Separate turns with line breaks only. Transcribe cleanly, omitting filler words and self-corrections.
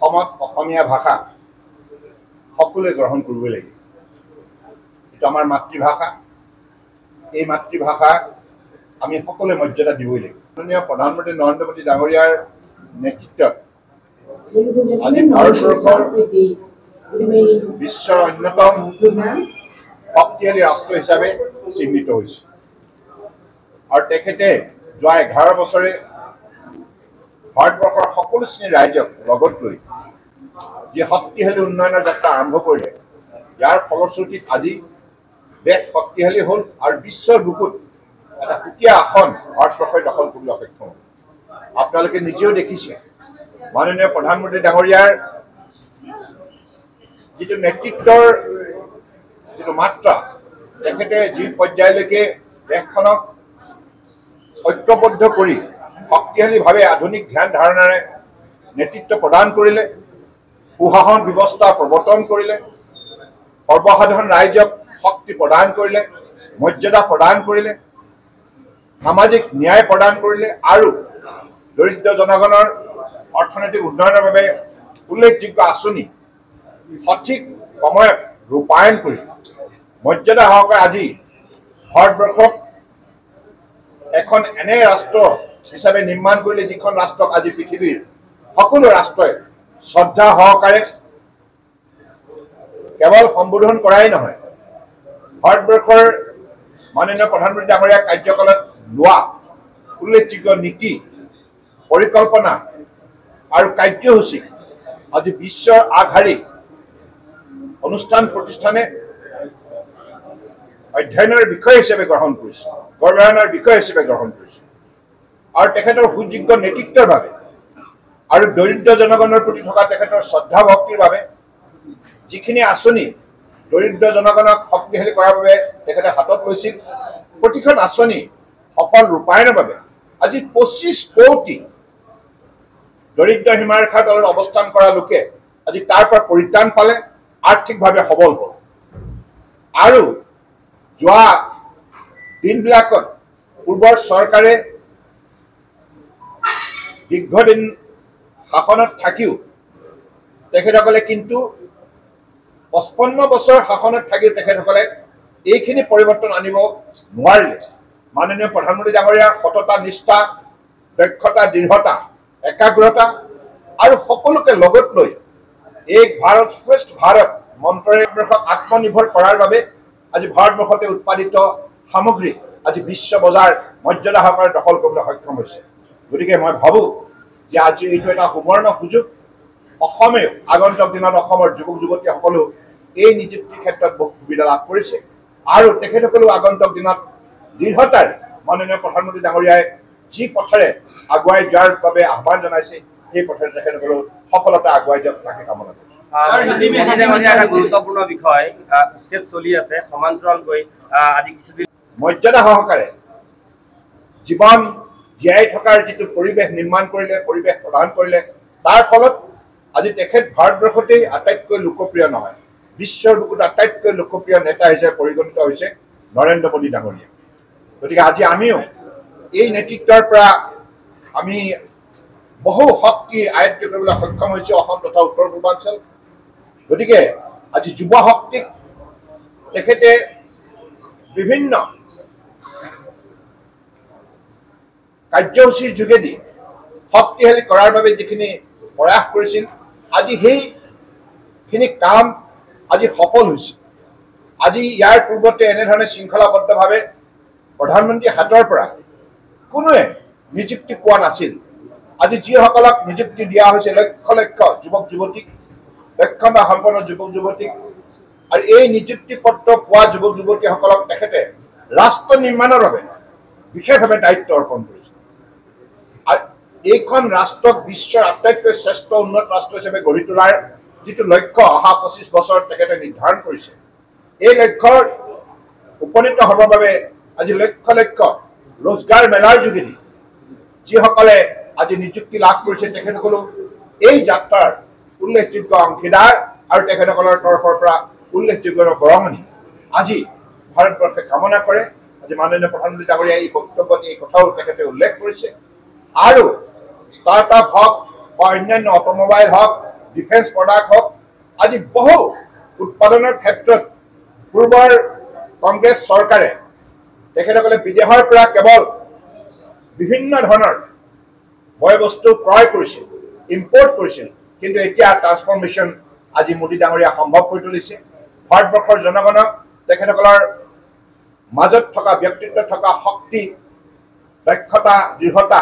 অসমত অসমীয়া ভাষা সকলোৱে গ্ৰহণ কৰিব লাগিব। এইটো আমাৰ মাতৃভাষা। এই মাতৃভাষাক আমি সকলোৱে মৰ্যাদা দিবই লাগিব। মাননীয় প্ৰধানমন্ত্ৰী নৰেন্দ্ৰ মোদী ডাঙৰীয়াৰ নেতৃত্বত আজি ভাৰতবৰ্ষৰ বিশ্বৰ অন্যতম শক্তিশালী ৰাষ্ট্ৰ হিচাপে চিহ্নিত হৈছে আৰু তেখেতে যোৱা 11 বছৰে ভাৰতবৰ্ষৰ সকলো শ্ৰেণীৰ ৰাইজক লগত লৈ যি শক্তিশালী উন্নয়নৰ যাত্ৰা আৰম্ভ কৰিলে, ইয়াৰ ফলশ্ৰুতিত আজি দেশ শক্তিশালী হ'ল আৰু বিশ্বৰ বুকুত এটা সুকীয়া আসন ভাৰতবৰ্ষই দখল কৰিবলৈ সক্ষম হ'ল। আপোনালোকে নিজেও দেখিছে মাননীয় প্ৰধানমন্ত্ৰী ডাঙৰীয়াৰ যিটো নেতৃত্বৰ যিটো মাত্ৰা, তেখেতে যি পৰ্যায়লৈকে দেশখনক ঐক্যবদ্ধ কৰি শক্তিশালীভাৱে আধুনিক ধ্যান ধাৰণাৰে নেতৃত্ব প্ৰদান কৰিলে, সুশাসন ব্যৱস্থা প্ৰৱৰ্তন কৰিলে, সৰ্বসাধাৰণ ৰাইজক শক্তি প্ৰদান কৰিলে, মৰ্যাদা প্ৰদান কৰিলে, সামাজিক ন্যায় প্ৰদান কৰিলে আৰু দৰিদ্ৰ জনগণৰ অৰ্থনৈতিক উন্নয়নৰ বাবে উল্লেখযোগ্য আঁচনি সঠিক সময়ত ৰূপায়ণ কৰি মৰ্যাদা সহকাৰে আজি ভাৰতবৰ্ষক এখন এনে ৰাষ্ট্ৰ হিচাপে নিৰ্মাণ কৰিলে, যিখন ৰাষ্ট্ৰক আজি পৃথিৱীৰ সকলো ৰাষ্ট্ৰই শ্ৰদ্ধা সহকাৰে কেৱল সম্বোধন কৰাই নহয়, ভাৰতবৰ্ষৰ মাননীয় প্ৰধানমন্ত্ৰী ডাঙৰীয়া কাৰ্যকালত লোৱা উল্লেখযোগ্য নীতি, পৰিকল্পনা আৰু কাৰ্যসূচী আজি বিশ্বৰ আগশাৰীৰ অনুষ্ঠান প্ৰতিষ্ঠানে অধ্যয়নৰ বিষয় হিচাপে গ্ৰহণ কৰিছে, গৌৰৱান্বিত বিষয় হিচাপে গ্ৰহণ কৰিছে আৰু তেখেতৰ সুযোগ্য নেতৃত্বৰ বাবে আৰু দৰিদ্ৰ জনগণৰ প্ৰতি থকা তেখেতৰ শ্ৰদ্ধা ভক্তিৰ বাবে যিখিনি আঁচনি দৰিদ্ৰ জনগণক শক্তিশালী কৰাৰ বাবে তেখেতে হাতত লৈছিল, প্ৰতিখন আঁচনি সফল ৰূপায়ণৰ বাবে আজি 25 কোটি দৰিদ্ৰ সীমাৰেখাৰ তলত অৱস্থান কৰা লোকে আজি তাৰ পৰা পৰিত্ৰাণ পালে, আৰ্থিকভাৱে সবল হ'ল আৰু যোৱা দিনবিলাকত পূৰ্বৰ চৰকাৰে দীৰ্ঘদিন শাসনত থাকিও তেখেতসকলে কিন্তু 55 বছৰ শাসনত থাকিও তেখেতসকলে এইখিনি পৰিৱৰ্তন আনিব নোৱাৰিলে। মাননীয় প্ৰধানমন্ত্ৰী ডাঙৰীয়াৰ সততা, নিষ্ঠা, দক্ষতা, দৃঢ়তা, একাগ্ৰতা আৰু সকলোকে লগত লৈ এক ভাৰত শ্ৰেষ্ঠ ভাৰত মন্ত্ৰৰে আত্মনিৰ্ভৰ কৰাৰ বাবে আজি ভাৰতবৰ্ষতে উৎপাদিত সামগ্ৰী আজি বিশ্ব বজাৰ মৰ্যাদা সহকাৰে দখল কৰিবলৈ সক্ষম হৈছে। গতিকে মই ভাবোঁ যে আজি এইটো এটা সুবৰ্ণ সুযোগ। অসমেও আগন্তুক দিনত অসমৰ যুৱক যুৱতীসকলেও এই নিযুক্তিৰ ক্ষেত্ৰত বহু সুবিধা লাভ কৰিছে আৰু তেখেতসকলেও আগন্তুক দিনত দৃঢ়তাৰে মাননীয় প্ৰধানমন্ত্ৰী ডাঙৰীয়াই যি পথেৰে আগুৱাই যোৱাৰ বাবে আহ্বান জনাইছে, সেই পথেৰে তেখেতসকলেও সফলতা আগুৱাই যাওক, তাকে কামনা কৰিছোঁ।
এটা গুৰুত্বপূৰ্ণ বিষয় উচ্ছেদ চলি আছে, সমান্তৰালকৈ আজি কিছুদিন
মৰ্যাদা সহকাৰে জীৱন জীয়াই থকাৰ যিটো পৰিৱেশ নিৰ্মাণ কৰিলে, পৰিৱেশ প্ৰদান কৰিলে, তাৰ ফলত আজি তেখেত ভাৰতবৰ্ষতেই আটাইতকৈ লোকপ্ৰিয় নহয়, বিশ্বৰ বুকুত আটাইতকৈ লোকপ্ৰিয় নেতা হিচাপে পৰিগণিত হৈছে নৰেন্দ্ৰ মোদী ডাঙৰীয়া। গতিকে আজি আমিও এই নেতৃত্বৰ পৰা আমি বহু শক্তি আয়ত্ব কৰিবলৈ সক্ষম হৈছোঁ অসম তথা উত্তৰ পূৰ্বাঞ্চল। গতিকে আজি যুৱ শক্তিক তেখেতে বিভিন্ন কাৰ্যসূচীৰ যোগেদি শক্তিশালী কৰাৰ বাবে যিখিনি প্ৰয়াস কৰিছিল, আজি সেইখিনি কাম আজি সফল হৈছে। আজি ইয়াৰ পূৰ্বতে এনেধৰণে শৃংখলাবদ্ধভাৱে প্ৰধানমন্ত্ৰীৰ হাতৰ পৰা কোনোৱে নিযুক্তি পোৱা নাছিল। আজি যিসকলক নিযুক্তি দিয়া হৈছে, লক্ষ লক্ষ যুৱক যুৱতীক, দক্ষতা সম্পন্ন যুৱক যুৱতীক, আৰু এই নিযুক্তি পত্ৰ পোৱা যুৱক যুৱতীসকলক তেখেতে ৰাষ্ট্ৰ নিৰ্মাণৰ বাবে বিশেষভাৱে দায়িত্ব অৰ্পণ কৰিছে আৰু এইখন ৰাষ্ট্ৰক বিশ্বৰ আটাইতকৈ শ্ৰেষ্ঠ উন্নত ৰাষ্ট্ৰ হিচাপে গঢ়ি তোলাৰ যিটো লক্ষ্য অহা 25 বছৰত তেখেতে নিৰ্ধাৰণ কৰিছে, এই লক্ষ্যত উপনীত হ'বৰ বাবে আজি লক্ষ লক্ষ ৰোজগাৰ মেলাৰ যোগেদি যিসকলে আজি নিযুক্তি লাভ কৰিছে, তেখেতসকলেও এই যাত্ৰাৰ উল্লেখযোগ্য অংশীদাৰ আৰু তেখেতসকলৰ তৰফৰ পৰা উল্লেখযোগ্য বৰঙণি আজি ভাৰতবৰ্ষে কামনা কৰে। আজি মাননীয় প্ৰধানমন্ত্ৰী ডাঙৰীয়াই এই বক্তব্যত এই কথাও তেখেতে উল্লেখ কৰিছে আৰু ষ্টাৰ্টআপ হওক বা অন্যান্য অটোমোবাইল হওক ডিফেন্স প্ৰডাক্ট হওক আজি বহু উৎপাদনৰ ক্ষেত্ৰত পূৰ্বৰ কংগ্ৰেছ চৰকাৰে তেখেতসকলে বিদেশৰ পৰা কেৱল বিভিন্ন ধৰণৰ বয় বস্তু ক্ৰয় কৰিছিল ইম্পৰ্ট কৰিছিল কিন্তু এতিয়া ট্ৰান্সফৰমেশ্যন আজি মোদী ডাঙৰীয়া সম্ভৱ কৰি তুলিছে ভাৰতবৰ্ষৰ জনগণক তেখেতসকলৰ মাজত থকা ব্যক্তিত্ব থকা শক্তি দক্ষতা দৃঢ়তা